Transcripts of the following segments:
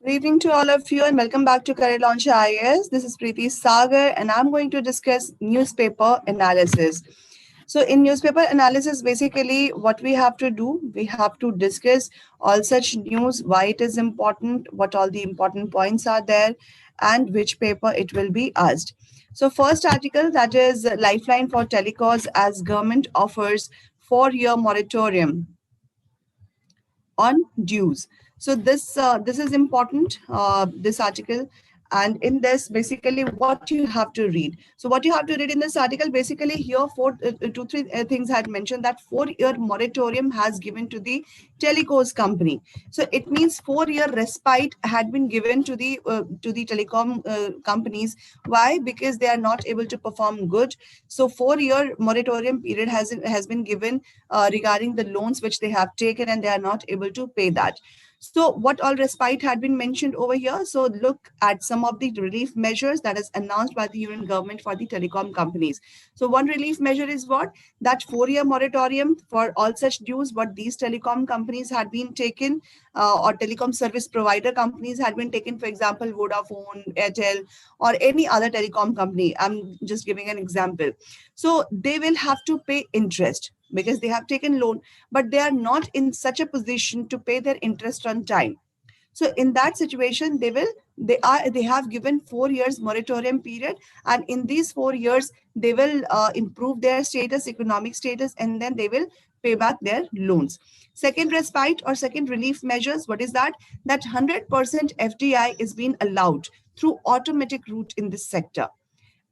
Good evening to all of you and welcome back to Career Launch IAS. This is Preeti Sagar and I'm going to discuss newspaper analysis. So in newspaper analysis, basically what we have to do, we have to discuss all such news, why it is important, what all the important points are there and which paper it will be asked. So first article, that is Lifeline for Telecoms as government offers 4-year moratorium on dues. So this is important, this article, and in this basically what you have to read. So what you have to read in this article, basically here two three things I had mentioned, that 4-year moratorium has given to the telecos company. So it means 4-year respite had been given to the telecom companies. Why? Because they are not able to perform good. So 4-year moratorium period has been given regarding the loans which they have taken and they are not able to pay that. So what all respite had been mentioned over here? So look at some of the relief measures that is announced by the union government for the telecom companies. So one relief measure is what? That 4-year moratorium for all such dues what these telecom companies had been taken, or telecom service provider companies had been taken, for example, Vodafone, Airtel, or any other telecom company. I'm just giving an example. So they will have to pay interest because they have taken loan, but they are not in such a position to pay their interest on time. So in that situation, they have given 4 years moratorium period, and in these 4 years, they will improve their status, economic status, and then they will pay back their loans. Second respite or second relief measures, what is that? That 100% FDI is being allowed through automatic route in this sector.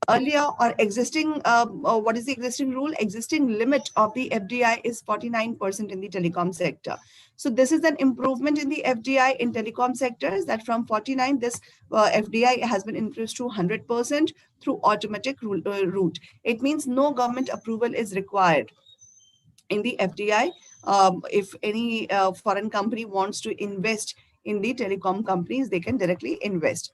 Earlier or existing, what is the existing rule? Existing limit of the FDI is 49% in the telecom sector. So this is an improvement in the FDI in telecom sectors, that from 49, this FDI has been increased to 100% through automatic route. It means no government approval is required in the FDI. If any foreign company wants to invest in the telecom companies, they can directly invest.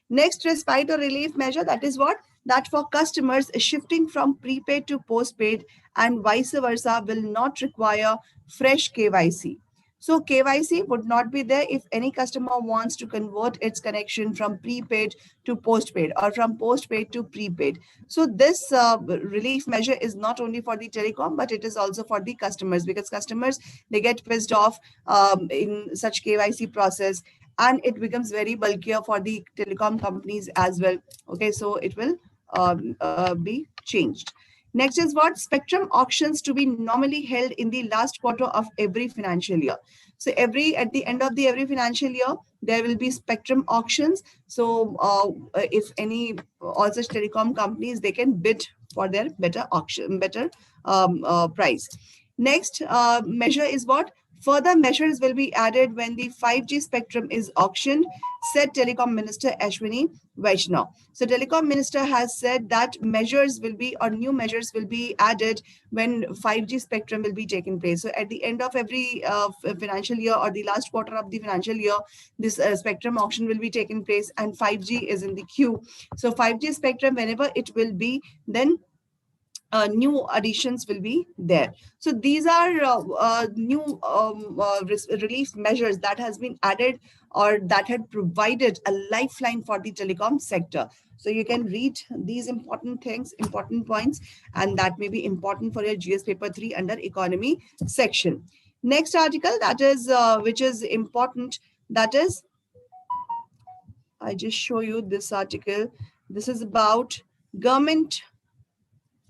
Next respite or relief measure, that is what? That for customers shifting from prepaid to postpaid and vice versa will not require fresh KYC. So KYC would not be there if any customer wants to convert its connection from prepaid to postpaid or from postpaid to prepaid. So this relief measure is not only for the telecom, but it is also for the customers, because customers, they get pissed off in such KYC process, and it becomes very bulkier for the telecom companies as well. Okay, so it will be changed. Next is what? Spectrum auctions to be normally held in the last quarter of every financial year. So at the end of the every financial year, there will be spectrum auctions. So if any all such telecom companies, they can bid for their better auction, better price. Next measure is what? Further measures will be added when the 5G spectrum is auctioned, said Telecom Minister Ashwini Vaishnaw. So Telecom Minister has said that measures will be, or new measures will be added when 5G spectrum will be taking place. So at the end of every financial year or the last quarter of the financial year, this spectrum auction will be taking place and 5G is in the queue. So 5G spectrum, whenever it will be, then new additions will be there. So these are new relief measures that has been added or that had provided a lifeline for the telecom sector. So you can read these important things, important points, and that may be important for your GS paper 3 under economy section. Next article, that is which is important, that is, I just show you this article. This is about government.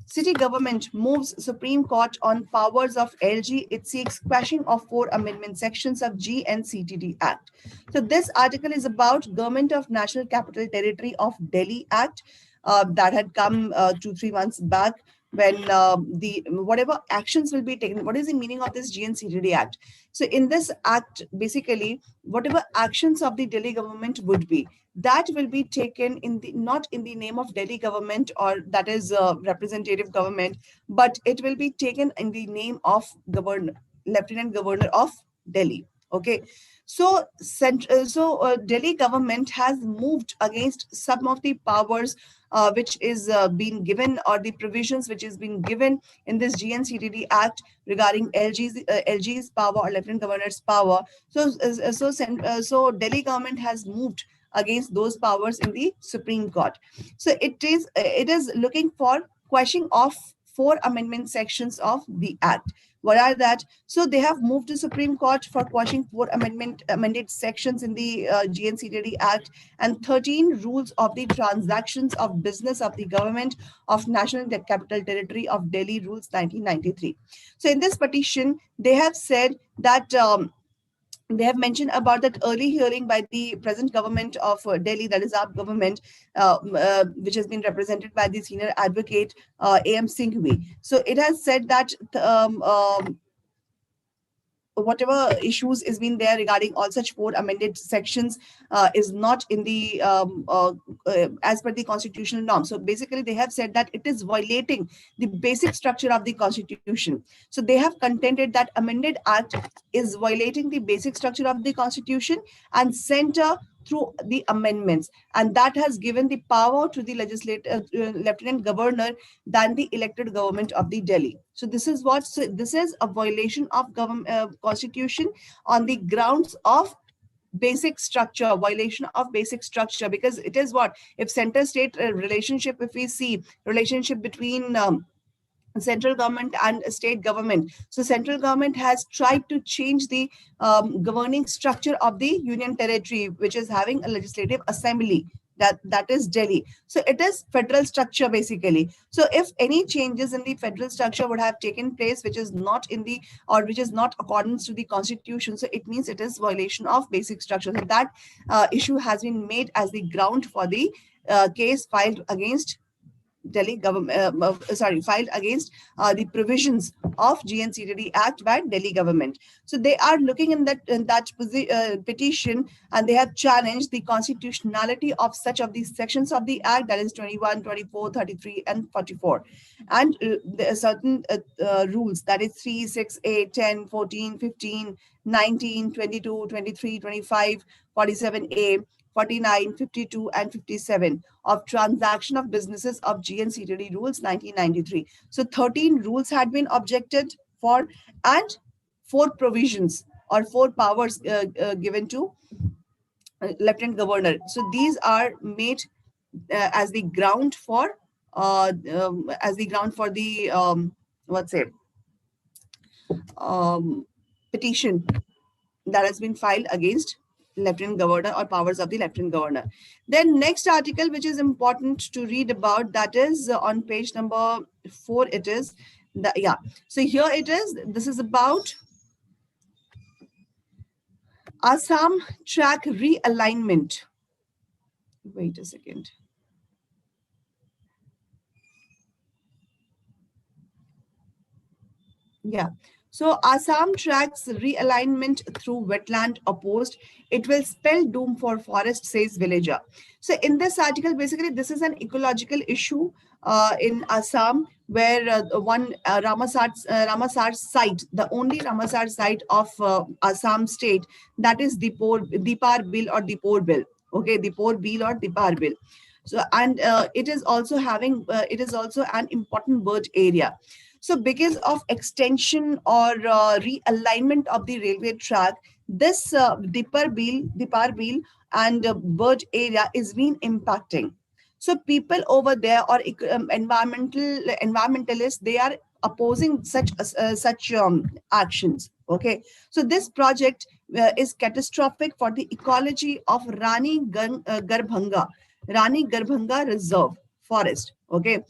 City government moves Supreme Court on powers of LG. It seeks quashing of 4 amendment sections of GNCTD Act. So this article is about Government of National Capital Territory of Delhi Act that had come 2-3 months back, when the whatever actions will be taken. What is the meaning of this GNCTD Act? So in this act, basically, whatever actions of the Delhi government would be, that will be taken in the, not in the name of Delhi government, or that is representative government, but it will be taken in the name of Lieutenant Governor of Delhi. Okay, so Delhi government has moved against some of the powers which is being given, or the provisions which is being given in this GNCTD Act regarding LG's power, or Lieutenant Governor's power. So Delhi government has moved against those powers in the Supreme Court. So it is looking for quashing of four amendment sections of the Act. What are that? So they have moved to Supreme Court for quashing four amended sections in the GNCTD Act, and 13 rules of the transactions of business of the government of National Capital Territory of Delhi Rules 1993. So in this petition, they have said that they have mentioned about that early hearing by the present government of Delhi, that is our government, which has been represented by the senior advocate A.M. Singhvi. So it has said that whatever issues is been there regarding all such four amended sections is not in the as per the constitutional norm. So basically they have said that it is violating the basic structure of the constitution. So they have contended that amended act is violating the basic structure of the constitution and center through the amendments, and that has given the power to the lieutenant governor than the elected government of the Delhi. So this is what, so this is a violation of government constitution on the grounds of basic structure, violation of basic structure, because it is what, if center state relationship, if we see relationship between central government and state government. So central government has tried to change the governing structure of the union territory, which is having a legislative assembly. That is Delhi. So it is federal structure basically. So if any changes in the federal structure would have taken place, which is not in the, or which is not accordance to the constitution, so it means it is violation of basic structure. So that issue has been made as the ground for the case filed against Delhi government, filed against the provisions of GNCTD Act by Delhi government. So they are looking in that petition, and they have challenged the constitutionality of such of these sections of the Act, that is 21, 24, 33, and 44. And there are certain rules, that is 3, 6, 8, 10, 14, 15, 19, 22, 23, 25, 47A, 49, 52, and 57 of transaction of businesses of GNCTD rules 1993. So 13 rules had been objected for, and four provisions or four powers given to lieutenant governor. So these are made as the ground for the what's it petition that has been filed against lieutenant governor, or powers of the lieutenant governor. Then next article which is important to read about, that is on page number 4. It is yeah, so here it is. This is about Assam track realignment. Wait a second. Yeah. So Assam tracks realignment through wetland opposed. It will spell doom for forest, says villager. So in this article, basically, this is an ecological issue in Assam, where one Ramasar site, the only Ramasar site of Assam state, that is Dipar Bill or Dipor Bill. Okay, Dipor Bill or Dipar Bill. So, and it is also having, it is also an important bird area. So because of extension or realignment of the railway track, this Dipar Bill and bird area is being impacting. So people over there, or environmentalists, they are opposing such actions. Okay, so this project is catastrophic for the ecology of Rani Garbhanga Reserve Forest. Okay,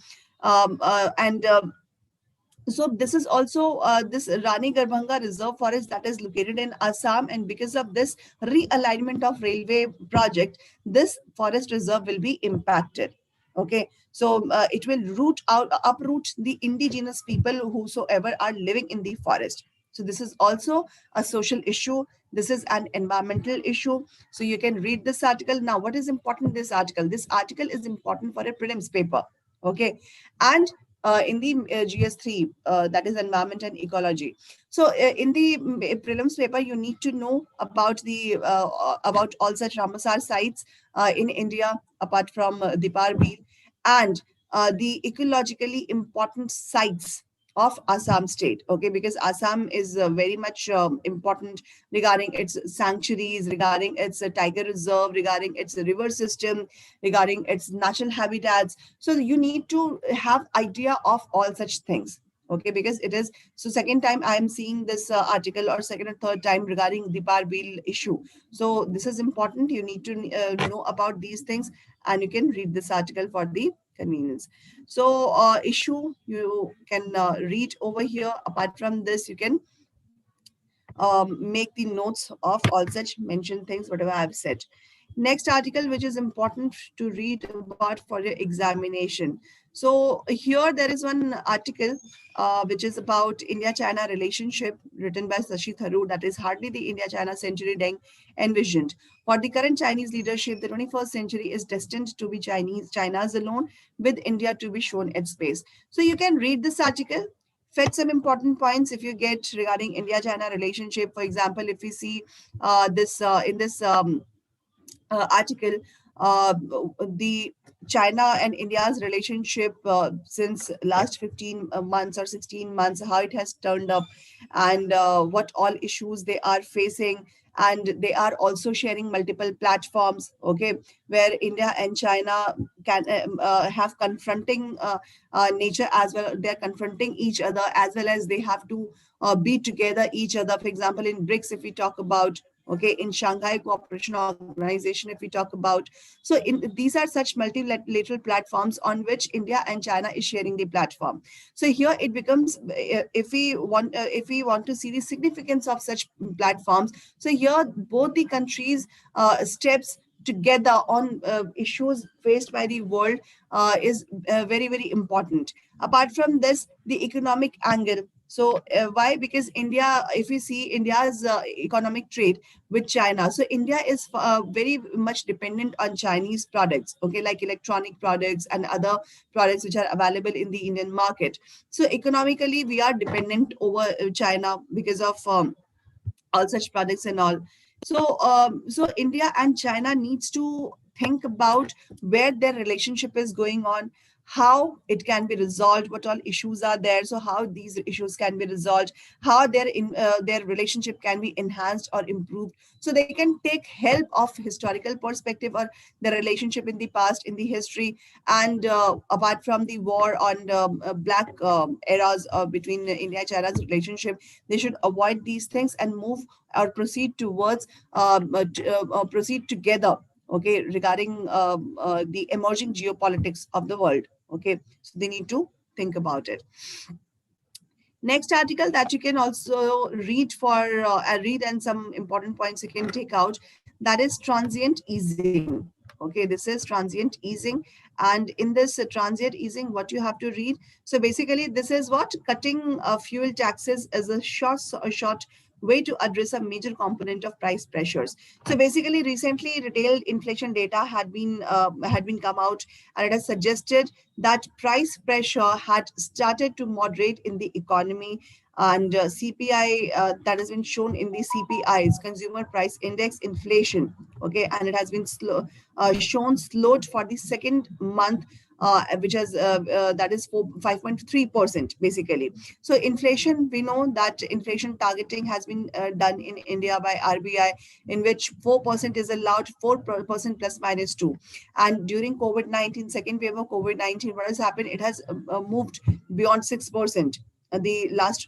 and so this is also this Rani Garbhanga Reserve Forest that is located in Assam, and because of this realignment of railway project, this forest reserve will be impacted. Okay, so it will uproot the indigenous people whosoever are living in the forest. So this is also a social issue. This is an environmental issue. So you can read this article. Now, what is important in this article? This article is important for a prelims paper. Okay, and in the GS3, that is environment and ecology. So in the prelims paper, you need to know about all such Ramsar sites in India, apart from Dipar Beel, and the ecologically important sites of Assam state. Okay, because Assam is very much important regarding its sanctuaries, regarding its tiger reserve, regarding its river system, regarding its natural habitats. So you need to have idea of all such things. Okay, because it is so second time I am seeing this article, or second or third time, regarding the Barbil issue. So this is important. You need to know about these things, and you can read this article for the convenience. So issue you can read over here. Apart from this, you can make the notes of all such mentioned things, whatever I have said. Next article, which is important to read about for your examination. So here there is one article which is about India-China relationship, written by Sashi Tharoor, that is hardly the India-China century Deng envisioned. For the current Chinese leadership, the 21st century is destined to be China's alone, with India to be shown its space. So you can read this article, fed some important points if you get regarding India-China relationship. For example, if we see this in this article, the China and India's relationship since last 15 months or 16 months, how it has turned up, and what all issues they are facing. And they are also sharing multiple platforms, okay, where India and China can have confronting nature as well. They're confronting each other, as well as they have to be together each other. For example, in BRICS, if we talk about, okay, in Shanghai Cooperation Organization, if we talk about. So these are such multilateral platforms on which India and China is sharing the platform. So here it becomes, if we want to see the significance of such platforms, so here both the countries steps together on issues faced by the world is very, very important. Apart from this, the economic angle. So why? Because India, if we see India's economic trade with China, so India is very much dependent on Chinese products, okay, like electronic products and other products which are available in the Indian market. So economically, we are dependent over China because of all such products and all. So so India and China needs to think about where their relationship is going on, how it can be resolved, what all issues are there, so how these issues can be resolved, how their relationship can be enhanced or improved, so they can take help of historical perspective or the relationship in the past, in the history. And apart from the war on black eras between India and China's relationship, they should avoid these things and move or proceed towards proceed together, okay, regarding the emerging geopolitics of the world. Okay, so they need to think about it. Next article that you can also read for read, and some important points you can take out, that is transient easing. Okay, this is transient easing. And in this transient easing, what you have to read, so basically this is what cutting fuel taxes is a short way to address a major component of price pressures. So basically, recently retail inflation data had been come out, and it has suggested that price pressure had started to moderate in the economy. And CPI, that has been shown in the CPI's Consumer Price Index inflation, okay, and it has been shown slowed for the second month, which has that is 5.3% basically. So inflation, we know that inflation targeting has been done in India by RBI, in which 4% is allowed, 4% plus minus 2. And during COVID-19, second wave of COVID-19, what has happened? It has moved beyond 6%, the last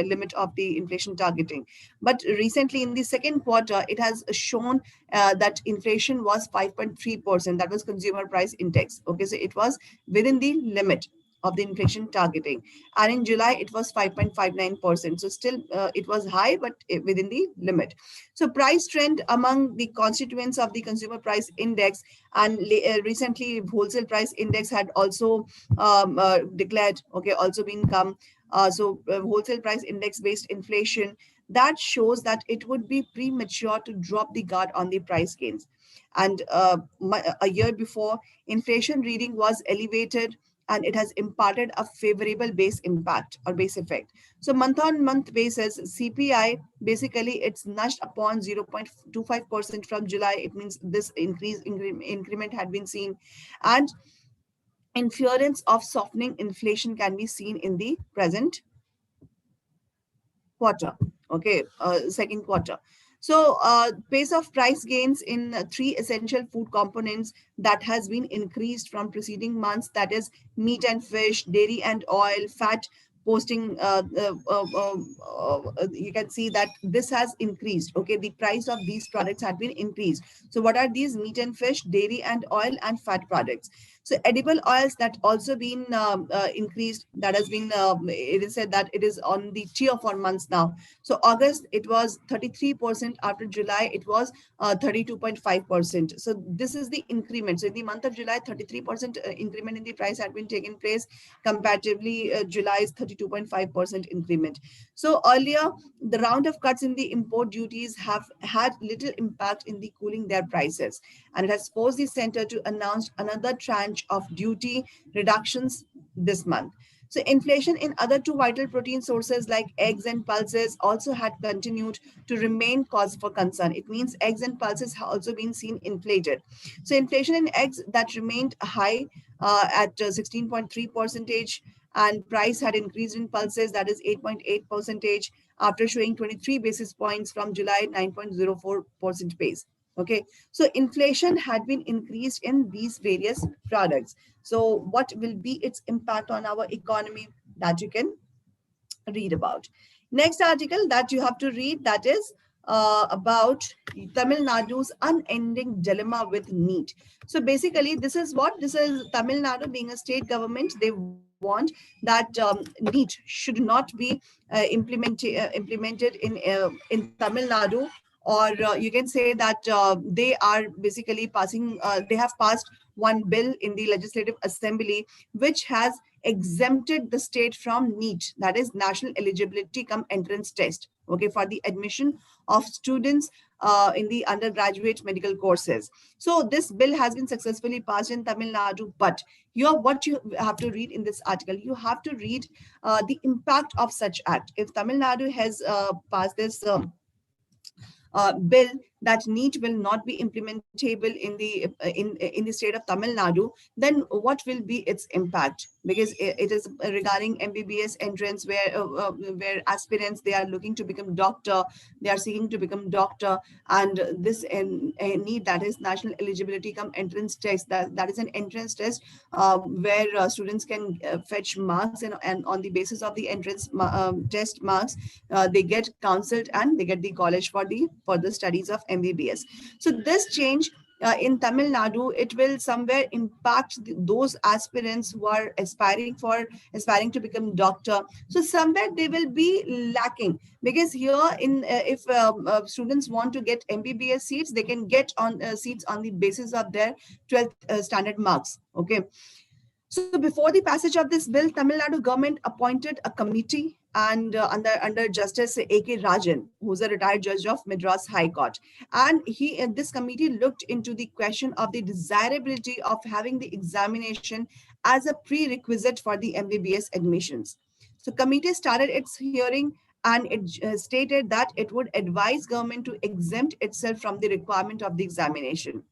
limit of the inflation targeting. But recently in the second quarter, it has shown that inflation was 5.3%. That was consumer price index. Okay, so it was within the limit of the inflation targeting. And in July, it was 5.59%. So still it was high, but within the limit. So price trend among the constituents of the consumer price index, and recently wholesale price index had also declared, okay, also been come. Wholesale price index based inflation, that shows that it would be premature to drop the guard on the price gains. And a year before, inflation reading was elevated and it has imparted a favorable base impact or base effect. So month on month basis, CPI basically it's nudged upon 0.25% from July. It means this increment had been seen, and inference of softening inflation can be seen in the present quarter. Okay, second quarter. So pace of price gains in three essential food components that has been increased from preceding months, that is meat and fish, dairy and oil, fat posting, you can see that this has increased. Okay, the price of these products had been increased. So what are these? Meat and fish, dairy and oil, and fat products. So edible oils that also been increased. That has been it is said that it is on the 3 or 4 months now. So August it was 33%. After July it was 32.5%. So this is the increment. So in the month of July, 33% increment in the price had been taken place. Comparatively, July's 32.5% increment. So earlier, the round of cuts in the import duties have had little impact in the cooling their prices, and it has forced the center to announce another tranche of duty reductions this month. So inflation in other two vital protein sources like eggs and pulses also had continued to remain cause for concern. It means eggs and pulses have also been seen inflated. So inflation in eggs that remained high at 16.3 percentage, and price had increased in pulses, that is 8.8 percentage, after showing 23 basis points from July 9.04% pace. Okay, so inflation had been increased in these various products. So what will be its impact on our economy, that you can read about. Next article that you have to read, that is about Tamil Nadu's unending dilemma with NEET. So basically, this is what this is. Tamil Nadu being a state government, they want that NEET should not be implemented in Tamil Nadu, or you can say that they are basically passing. They have passed one bill in the Legislative Assembly which has exempted the state from NEET, that is National Eligibility Come Entrance Test, okay, for the admission of students in the undergraduate medical courses. So this bill has been successfully passed in Tamil Nadu, but here what you have to read in this article, you have to read the impact of such act. If Tamil Nadu has passed this bill that NEET will not be implementable in the state of Tamil Nadu, then what will be its impact? Because it is regarding MBBS entrance, where aspirants, they are looking to become doctor, they are seeking to become doctor, and this NEET, that is National Eligibility Come Entrance Test, that is an entrance test where students can fetch marks, and on the basis of the entrance test marks, they get counseled and they get the college for the further studies of MBBS. So this change in Tamil Nadu, it will somewhere impact those aspirants who are aspiring to become doctor. So somewhere they will be lacking, because here in if students want to get MBBS seats, they can get on seats on the basis of their 12th standard marks. Okay. So before the passage of this bill, Tamil Nadu government appointed a committee, and under Justice A.K. Rajan, who's a retired judge of Madras High Court. And this committee looked into the question of the desirability of having the examination as a prerequisite for the MBBS admissions. So committee started its hearing, and it stated that it would advise government to exempt itself from the requirement of the examination.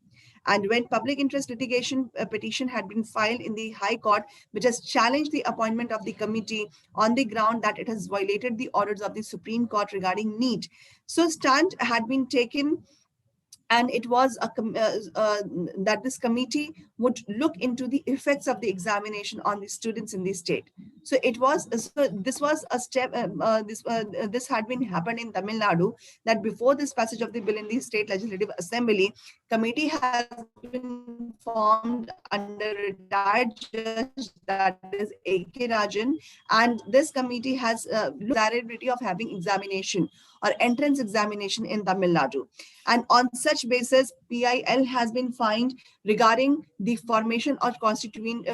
And when public interest litigation petition had been filed in the High Court, which has challenged the appointment of the committee on the ground that it has violated the orders of the Supreme Court regarding NEET. So stand had been taken, and it was that this committee would look into the effects of the examination on the students in the state. So it was this was a step. This had been happened in Tamil Nadu, that before this passage of the bill in the state legislative assembly, committee has been formed under retired judge, that is A.K. Rajan, and this committee has looked desirability of having examination or entrance examination in Tamil Nadu. And on such basis, PIL has been fined regarding the formation or constituent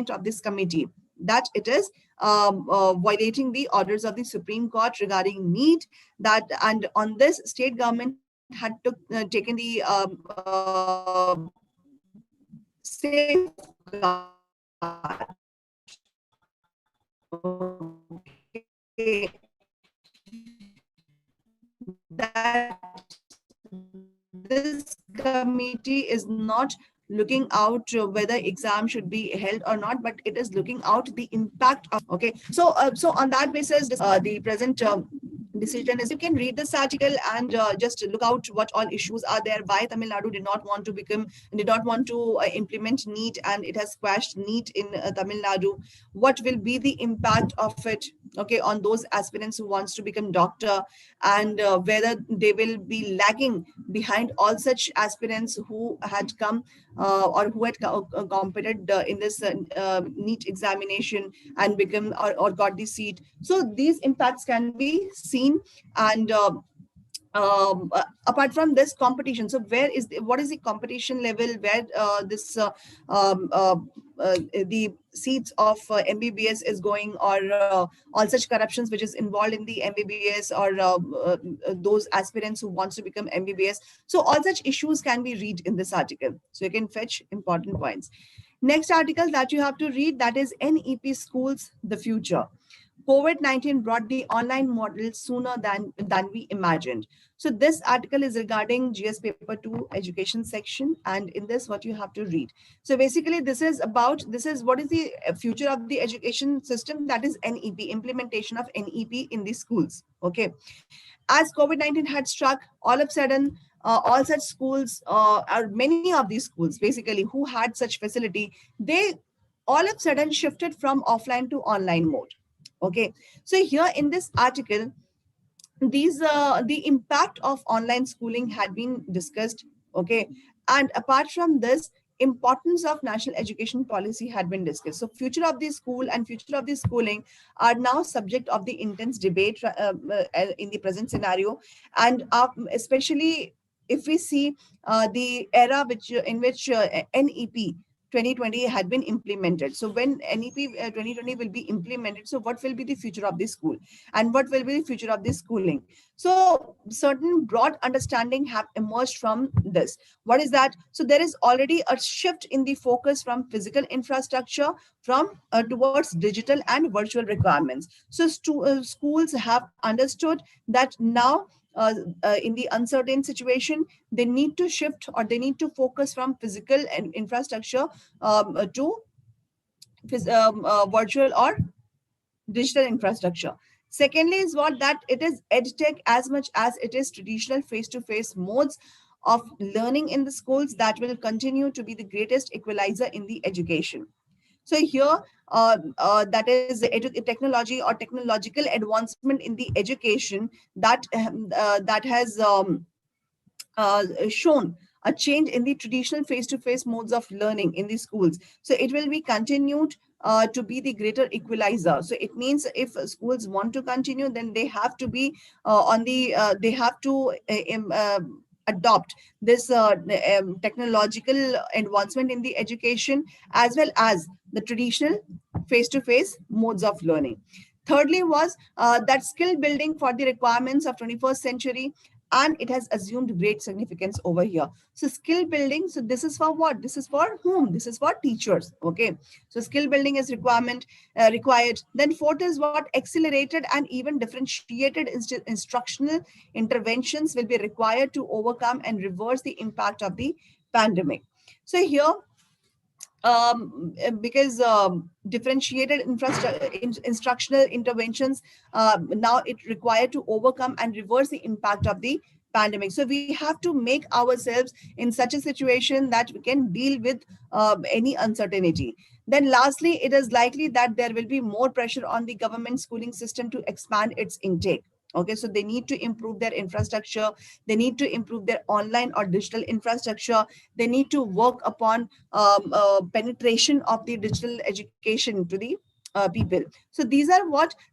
of this committee, that it is violating the orders of the Supreme Court regarding NEET. That, and on this, state government had taken the safeguard This committee is not looking out whether exam should be held or not, but it is looking out the impact of. Okay, so on that basis, the present decision is, you can read this article and just look out what all issues are there. Why Tamil Nadu did not want to implement NEET, and it has squashed NEET in Tamil Nadu. What will be the impact of it, okay, on those aspirants who wants to become doctor, and whether they will be lagging behind all such aspirants who had come or who had competed in this NEET examination and become or got the seat. So these impacts can be seen. And apart from this competition, so what is the competition level where this the seats of MBBS is going, or all such corruptions which is involved in the MBBS, or those aspirants who wants to become MBBS. So all such issues can be read in this article, so you can fetch important points. Next article that you have to read, that is NEP Schools, the Future. COVID-19 brought the online model sooner than we imagined. So this article is regarding GS paper 2 education section, and in this what you have to read. So basically this is what is the future of the education system, that is NEP, implementation of NEP in the schools. Okay, as COVID-19 had struck, all of a sudden, all such schools, or many of these schools basically who had such facility, they all of a sudden shifted from offline to online mode. Okay, so here in this article, these the impact of online schooling had been discussed. Okay, and apart from this, importance of national education policy had been discussed. So future of the school and future of the schooling are now subject of the intense debate in the present scenario. And especially if we see the era in which NEP 2020 had been implemented. So when NEP 2020 will be implemented, so what will be the future of the school, and what will be the future of the schooling? So certain broad understanding have emerged from this. What is that? So there is already a shift in the focus from physical infrastructure from towards digital and virtual requirements. So schools have understood that now, in the uncertain situation, they need to shift, or they need to focus from physical and infrastructure to virtual or digital infrastructure. Secondly is what, that it is edtech as much as it is traditional face-to-face modes of learning in the schools that will continue to be the greatest equalizer in the education. So here, that is the technology or technological advancement in the education that has shown a change in the traditional face-to-face modes of learning in the schools. So it will be continued to be the greater equalizer. So it means if schools want to continue, then they have to be they have to adopt this technological advancement in the education, as well as the traditional face-to-face modes of learning. Thirdly was that skill building for the requirements of 21st century, and it has assumed great significance over here. So skill building, so this is for what? This is for whom? This is for teachers. Okay, so skill building is required. Then fourth is what? Accelerated and even differentiated instructional interventions will be required to overcome and reverse the impact of the pandemic. So here, because differentiated instructional interventions, now it required to overcome and reverse the impact of the pandemic. So we have to make ourselves in such a situation that we can deal with any uncertainty. Then lastly, it is likely that there will be more pressure on the government schooling system to expand its intake. Okay, so they need to improve their infrastructure. They need to improve their online or digital infrastructure. They need to work upon penetration of the digital education to the people. So these are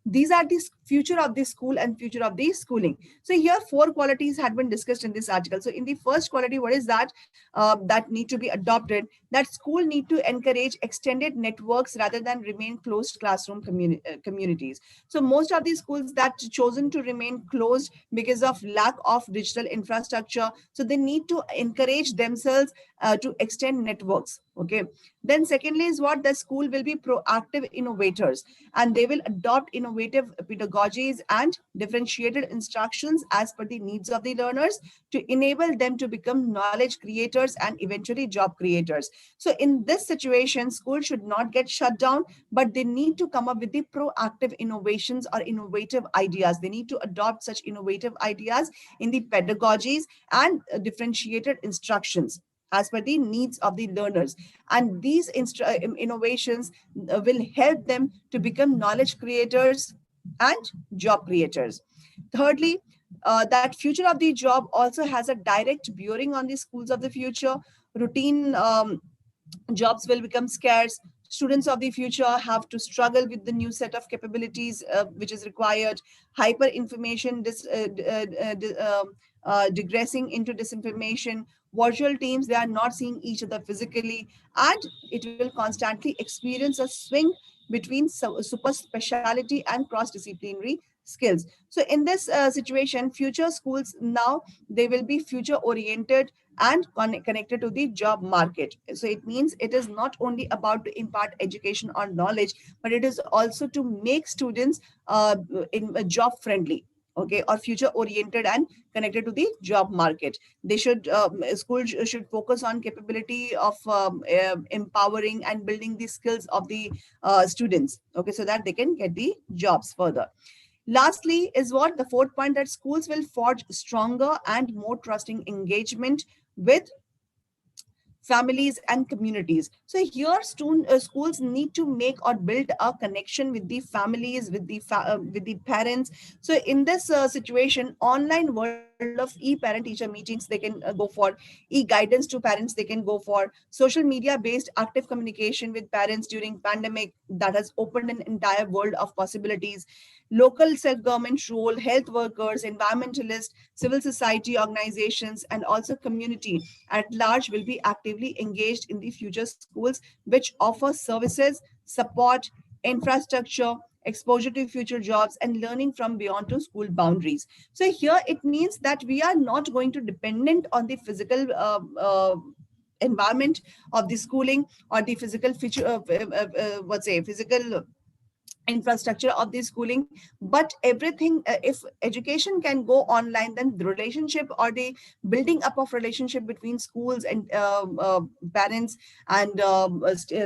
the future of the school and future of the schooling. So here four qualities had been discussed in this article. So in the first quality, what is that that need to be adopted? That school need to encourage extended networks rather than remain closed classroom communities. So most of these schools that chosen to remain closed because of lack of digital infrastructure, so they need to encourage themselves to extend networks. Okay. Then secondly is what the school will be proactive innovators, and they will adopt innovative pedagogies and differentiated instructions as per the needs of the learners to enable them to become knowledge creators and eventually job creators. So in this situation, school should not get shut down, but they need to come up with the proactive innovations or innovative ideas. They need to adopt such innovative ideas in the pedagogies and differentiated instructions as per the needs of the learners. And these innovations will help them to become knowledge creators and job creators. Thirdly, that future of the job also has a direct bearing on the schools of the future. Routine jobs will become scarce. Students of the future have to struggle with the new set of capabilities which is required. Hyper information digressing into disinformation. Virtual teams, they are not seeing each other physically, and it will constantly experience a swing between super speciality and cross disciplinary skills. So in this situation, future schools now, they will be future oriented and connected to the job market. So it means it is not only about to impart education or knowledge, but it is also to make students in job friendly, okay, or future oriented and connected to the job market. They should school should focus on capability of empowering and building the skills of the students, okay, so that they can get the jobs further. Lastly, is what the fourth point, that schools will forge stronger and more trusting engagement with families and communities. So here schools need to make or build a connection with the families, with the with the parents. So in this situation, online world of e-parent teacher meetings they can go for, e-guidance to parents they can go for, social media based active communication with parents during pandemic, that has opened an entire world of possibilities. Local self-government role, health workers, environmentalists, civil society organizations, and also community at large will be actively engaged in the future schools, which offer services, support, infrastructure, exposure to future jobs, and learning from beyond to school boundaries. So here it means that we are not going to dependent on the physical environment of the schooling or the physical feature what's say physical infrastructure of the schooling, but everything, if education can go online, then the relationship or the building up of relationship between schools and parents and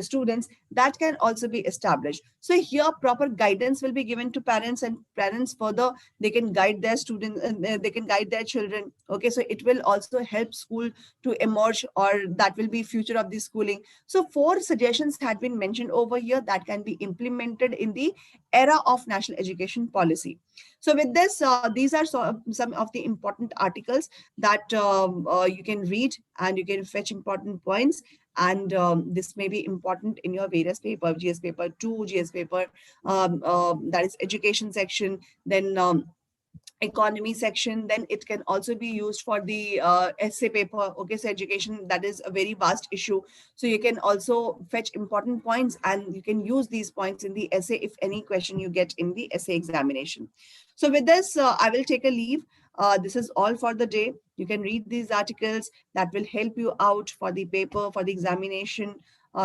students, that can also be established. So here proper guidance will be given to parents, and parents further they can guide their students, they can guide their children, okay, so it will also help school to emerge, or that will be future of the schooling. So four suggestions had been mentioned over here that can be implemented in the era of national education policy. So with this, these are some of the important articles that you can read, and you can fetch important points. And this may be important in your various paper, GS paper 2, GS paper, that is education section, then economy section, then it can also be used for the essay paper, okay. So education, that is a very vast issue, so you can also fetch important points, and you can use these points in the essay if any question you get in the essay examination. So with this, I will take a leave. This is all for the day. You can read these articles that will help you out for the paper, for the examination,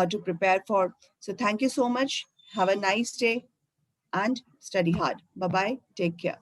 to prepare for. So thank you so much. Have a nice day and study hard. Bye bye, take care.